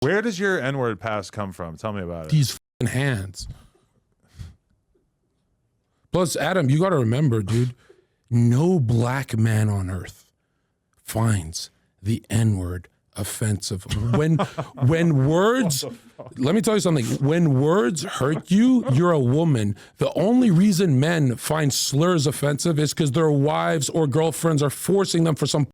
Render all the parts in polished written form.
Where does your N-word pass come from? Tell me about it. These fucking hands. Plus, Adam, you got to remember, dude, no black man on earth finds the N-word offensive. When words, let me tell you something. When words hurt you, you're a woman. The only reason men find slurs offensive is because their wives or girlfriends are forcing them for some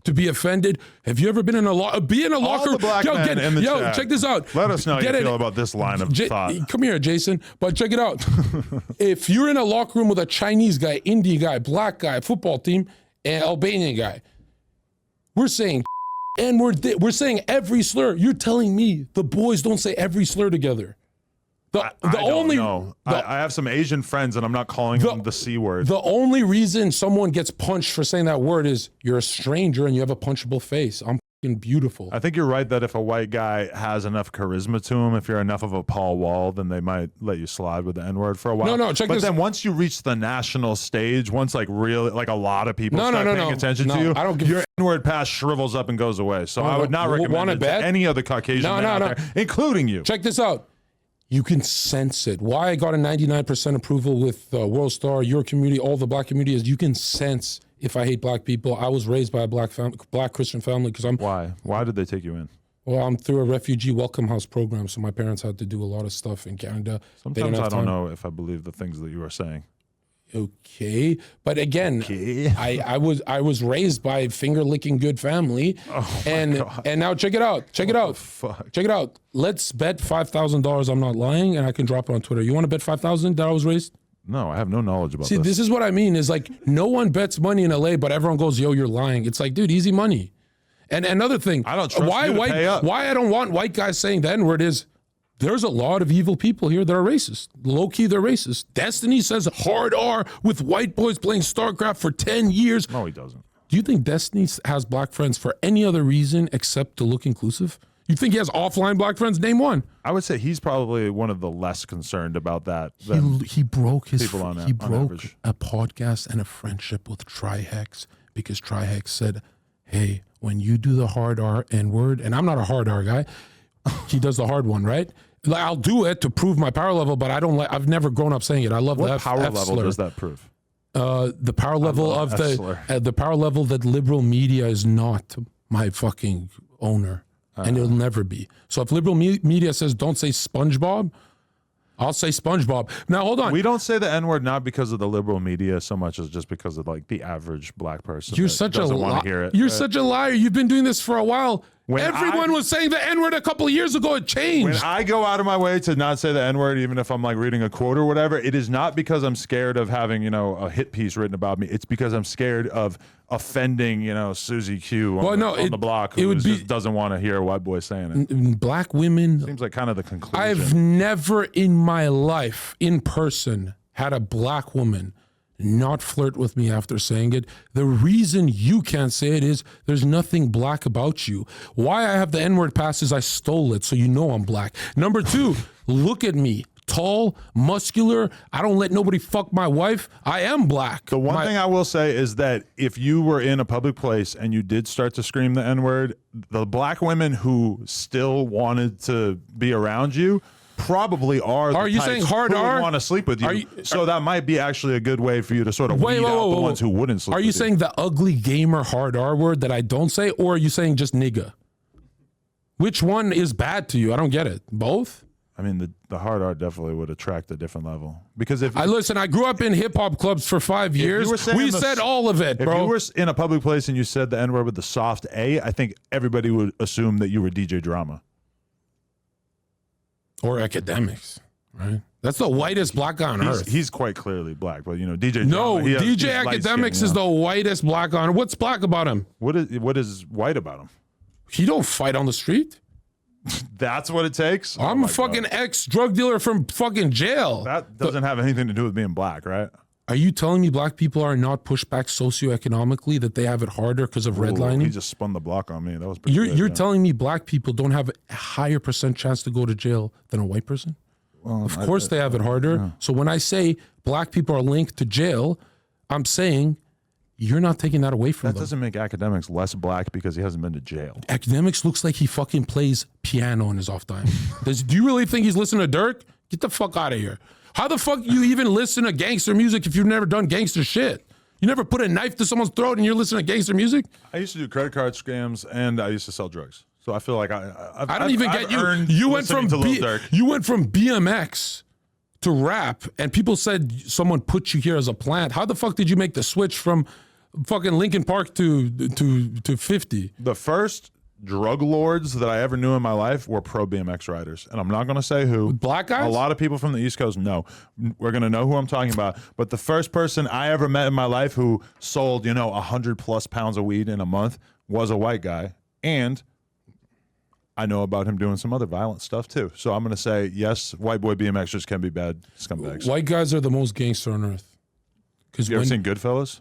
to be offended. Have you ever been in a locker room? Check this out. Let us know how you feel about this line of thought. Come here, Jason. But check it out. If you're in a locker room with a Chinese guy, Indian guy, black guy, football team, and Albanian guy, we're saying and we're saying every slur. You're telling me the boys don't say every slur together. I have some Asian friends, and I'm not calling them the C word. The only reason someone gets punched for saying that word is you're a stranger and you have a punchable face. I'm fucking beautiful. I think you're right that if a white guy has enough charisma to him, if you're enough of a Paul Wall, then they might let you slide with the N-word for a while. But then once you reach the national stage, once like a lot of people start paying attention to you, your N-word pass shrivels up and goes away. So I would not recommend it to any other Caucasian man out there, including you. Check this out. You can sense it. Why I got a 99% approval with World Star, your community, all the black community is you can sense if I hate black people. I was raised by a black Christian family because I'm. Why? Why did they take you in? Well, I'm through a refugee welcome house program, so my parents had to do a lot of stuff in Canada. Sometimes I don't know if I believe the things that you are saying. Okay, but again, I was raised by a finger licking good family, and now check it out. Check it out. Let's bet $5,000. I'm not lying, and I can drop it on Twitter. You want to bet 5,000 that I was raised? No, I have no knowledge about this. See, this is what I mean. Is like no one bets money in LA, but everyone goes, "Yo, you're lying." It's like, dude, easy money. And another thing, I don't trust you to pay up. Why I don't want white guys saying the N-word is. There's a lot of evil people here that are racist. Low-key, they're racist. Destiny says hard R with white boys playing StarCraft for 10 years. No, he doesn't. Do you think Destiny has black friends for any other reason except to look inclusive? You think he has offline black friends? Name one. I would say he's probably one of the less concerned about that. He broke a podcast and a friendship with Trihex because Trihex said, hey, when you do the hard R N-word, and I'm not a hard R guy, he does the hard one, right? Like, I'll do it to prove my power level, but I don't like. I've never grown up saying it. I love what the power level slur. does that prove? The power level of the power level that liberal media is not my fucking owner, and it'll never be. So if liberal media says don't say SpongeBob, I'll say SpongeBob. Now hold on. We don't say the N-word not because of the liberal media so much as just because of like the average black person. You're such a liar. You're such a liar. You've been doing this for a while. Everyone was saying the N-word a couple of years ago. It changed. When I go out of my way to not say the N-word, even if I'm like reading a quote or whatever, it is not because I'm scared of having, a hit piece written about me. It's because I'm scared of offending, Susie Q on the block who just doesn't want to hear a white boy saying it. Black women. Seems like kind of the conclusion. I've never in my life, in person, had a black woman not flirt with me after saying it. The reason you can't say it is there's nothing black about you. Why I have the N-word pass is I stole it, so you know I'm black. Number two, look at me. Tall, muscular. I don't let nobody fuck my wife. I am black. The one thing I will say is that if you were in a public place and you did start to scream the N-word, the black women who still wanted to be around you probably are you saying hard who R? would want to sleep with you. So that might be actually a good way for you to sort of weed out the ones who wouldn't sleep with you. Are you saying the ugly gamer hard R word that I don't say, or are you saying just nigga? Which one is bad to you? I don't get it. Both? I mean, the hard R definitely would attract a different level. Because if I grew up in hip hop clubs for 5 years. We said all of it, bro. If you were in a public place and you said the N-word with the soft A, I think everybody would assume that you were DJ Drama. Or academics, right? That's the whitest black guy on earth. He's quite clearly black, but DJ. No, Drama, DJ Academics is the whitest black on. What's black about him? What is white about him? He don't fight on the street. That's what it takes. I'm a fucking ex-drug dealer from fucking jail. That doesn't have anything to do with being black, right? Are you telling me black people are not pushed back socioeconomically, that they have it harder because of redlining? He just spun the block on me. That was pretty You're telling me black people don't have a higher % chance to go to jail than a white person? Well, of course they have it harder. Yeah. So when I say black people are linked to jail, I'm saying You're not taking that away from them. That doesn't make academics less black because he hasn't been to jail. Academics looks like he fucking plays piano in his off time. Do you really think he's listening to Dirk? Get the fuck out of here. How the fuck you even listen to gangster music if you've never done gangster shit? You never put a knife to someone's throat and you're listening to gangster music? I used to do credit card scams and I used to sell drugs. So I feel like I don't even get you. You went from BMX to rap, and people said someone put you here as a plant. How the fuck did you make the switch from fucking Lincoln Park to 50? The first drug lords that I ever knew in my life were pro BMX riders, and I'm not going to say who. Black guys? A lot of people from the East Coast know. We're going to know who I'm talking about. But the first person I ever met in my life who sold, 100+ pounds of weed in a month was a white guy, and I know about him doing some other violent stuff too. So I'm going to say, yes, white boy BMXers can be bad scumbags. White guys are the most gangster on earth. You ever seen Goodfellas?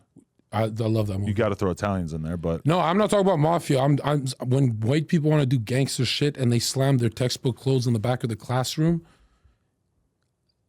I love that movie. You got to throw Italians in there, but no, I'm not talking about mafia. I'm when white people want to do gangster shit and they slam their textbook clothes in the back of the classroom.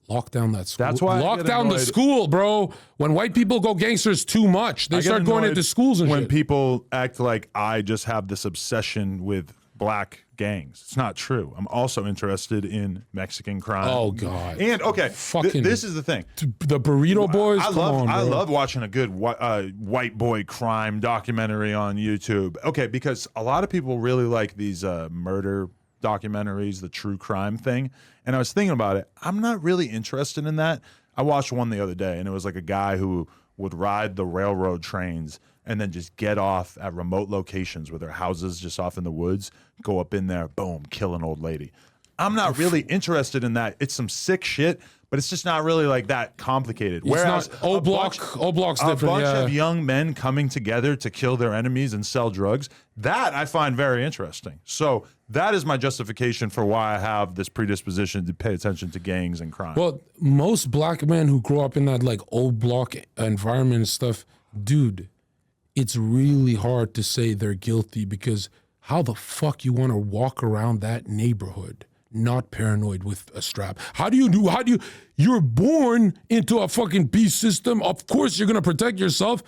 Lock down that school. That's why lock down the school, bro. When white people go gangsters too much, they start going into schools and when shit. People act like I just have this obsession with black gangs. It's not true. I'm also interested in Mexican crime. Oh God! And okay, this is the thing. The Burrito Boys. I love watching a good white boy crime documentary on YouTube. Okay, because a lot of people really like these murder documentaries, the true crime thing. And I was thinking about it. I'm not really interested in that. I watched one the other day, and it was like a guy who would ride the railroad trains and then just get off at remote locations where their houses just off in the woods, go up in there, boom, kill an old lady. I'm not really interested in that. It's some sick shit, but it's just not really like that complicated. Whereas O Block's different. A bunch of young men coming together to kill their enemies and sell drugs, that I find very interesting. So that is my justification for why I have this predisposition to pay attention to gangs and crime. Well, most black men who grow up in that like O Block environment and stuff, dude, it's really hard to say they're guilty because how the fuck you want to walk around that neighborhood not paranoid with a strap? You're born into a fucking beast system. Of course you're going to protect yourself.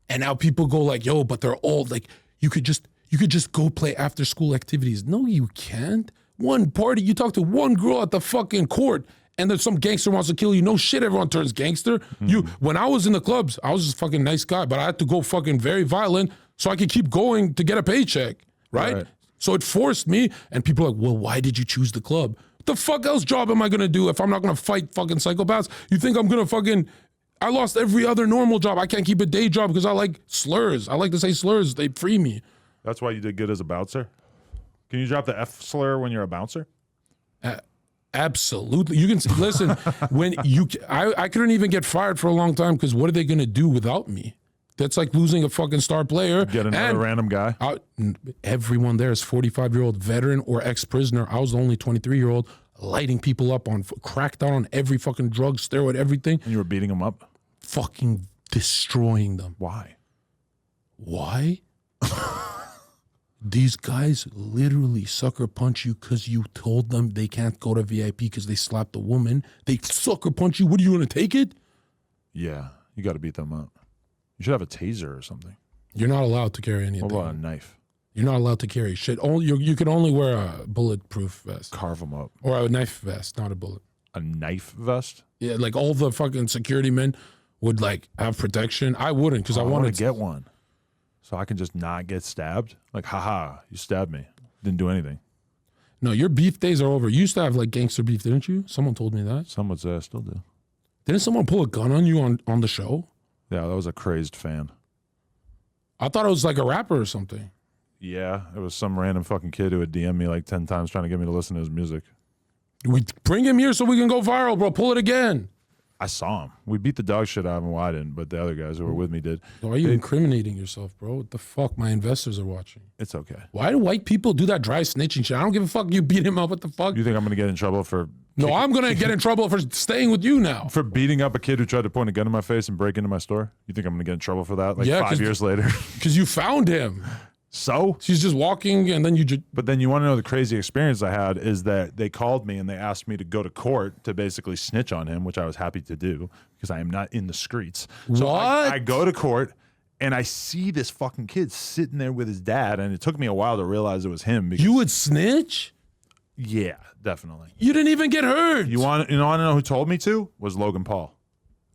And now people go like, yo, but they're old. Like you could just go play after school activities. No, you can't. One party, you talk to one girl at the fucking court and then some gangster wants to kill you. No shit, everyone turns gangster. When I was in the clubs, I was just a fucking nice guy, but I had to go fucking very violent so I could keep going to get a paycheck, right? So it forced me, and people are like, well, why did you choose the club? What the fuck else job am I gonna do if I'm not gonna fight fucking psychopaths? You think I'm gonna fucking, I lost every other normal job. I can't keep a day job because I like slurs. I like to say slurs, they free me. That's why you did good as a bouncer? Can you drop the F slur when you're a bouncer? Absolutely. You can listen. I couldn't even get fired for a long time because what are they going to do without me? That's like losing a fucking star player. Get another random guy. Everyone there is 45-year-old veteran or ex-prisoner. I was the only 23-year-old lighting people up on, cracked down on every fucking drug, steroid, everything. And you were beating them up? Fucking destroying them. Why? These guys literally sucker punch you because you told them they can't go to VIP because they slapped a woman. They sucker punch you. What, are you going to take it? Yeah, you got to beat them up. You should have a taser or something. You're not allowed to carry anything. What about a knife? You're not allowed to carry shit. You can only wear a bulletproof vest. Carve them up. Or a knife vest, not a bullet. A knife vest? Yeah, like all the fucking security men would like have protection. I wouldn't because I wanted to get one. So I can just not get stabbed? Like, haha, you stabbed me. Didn't do anything. No, your beef days are over. You used to have like gangster beef, didn't you? Someone told me that. Some would say I still do. Didn't someone pull a gun on you on the show? Yeah, that was a crazed fan. I thought it was like a rapper or something. Yeah, it was some random fucking kid who would DM me like 10 times trying to get me to listen to his music. We bring him here so we can go viral, bro. Pull it again. I saw him. We beat the dog shit out of him. Well, I didn't, but the other guys who were with me did. Why are you incriminating yourself, bro? What the fuck? My investors are watching. It's okay. Why do white people do that dry snitching shit? I don't give a fuck. You beat him up. What the fuck? You think I'm going to get in trouble for... No, I'm going to get in trouble for staying with you now. For beating up a kid who tried to point a gun in my face and break into my store? You think I'm going to get in trouble for that? Like 5 years later? Because you found him. So? She's just walking and then you just... But then you want to know the crazy experience I had is that they called me and they asked me to go to court to basically snitch on him, which I was happy to do because I am not in the streets. So what? I go to court And I see this fucking kid sitting there with his dad, and it took me a while to realize it was him. You would snitch? Yeah, definitely. You didn't even get hurt. You want to know who told me to? Was Logan Paul.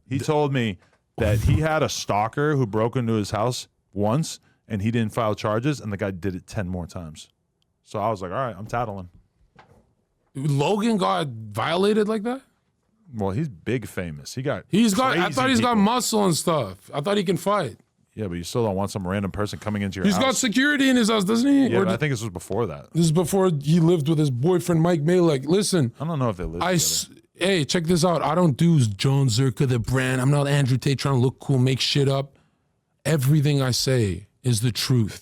He told me that he had a stalker who broke into his house once, and he didn't file charges, and the guy did it 10 more times. So I was like, all right, I'm tattling. Logan got violated like that? Well, he's big famous. I thought he's got muscle and stuff. I thought he can fight. Yeah, but you still don't want some random person coming into your house. He's got security in his house, doesn't he? Yeah, but I think this was before that. This is before he lived with his boyfriend, Mike Malek. Listen. I don't know if they lived together. Hey, check this out. I don't do Jon Zherka, the brand. I'm not Andrew Tate trying to look cool, make shit up. Everything I say is the truth.